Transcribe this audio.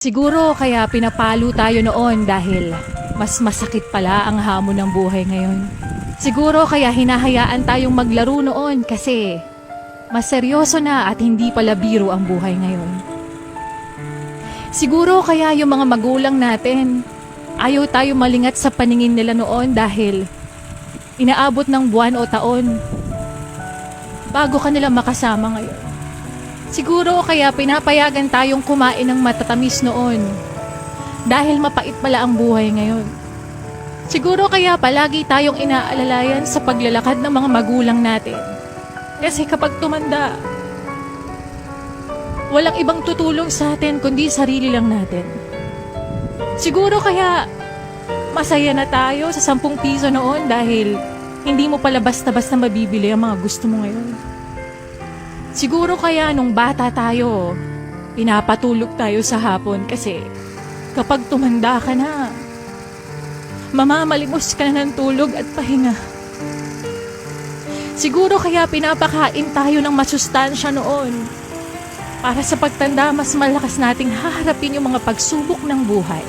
Siguro kaya pinapalo tayo noon dahil mas masakit pala ang hamon ng buhay ngayon. Siguro kaya hinahayaan tayong maglaro noon kasi mas seryoso na at hindi pala biro ang buhay ngayon. Siguro kaya yung mga magulang natin, ayaw tayo malingat sa paningin nila noon dahil inaabot ng buwan o taon bago ka nila makasama ngayon. Siguro kaya pinapayagan tayong kumain ng matatamis noon dahil mapait pala ang buhay ngayon. Siguro kaya palagi tayong inaalalayan sa paglalakad ng mga magulang natin. Kasi kapag tumanda, walang ibang tutulong sa atin kundi sarili lang natin. Siguro kaya masaya na tayo sa 10 piso noon dahil hindi mo pala basta-basta mabibili ang mga gusto mo ngayon. Siguro kaya nung bata tayo, pinapatulog tayo sa hapon kasi kapag tumanda ka na, mamamalimos ka na ng tulog at pahinga. Siguro kaya pinapakain tayo ng masustansya noon para sa pagtanda mas malakas nating haharapin yung mga pagsubok ng buhay.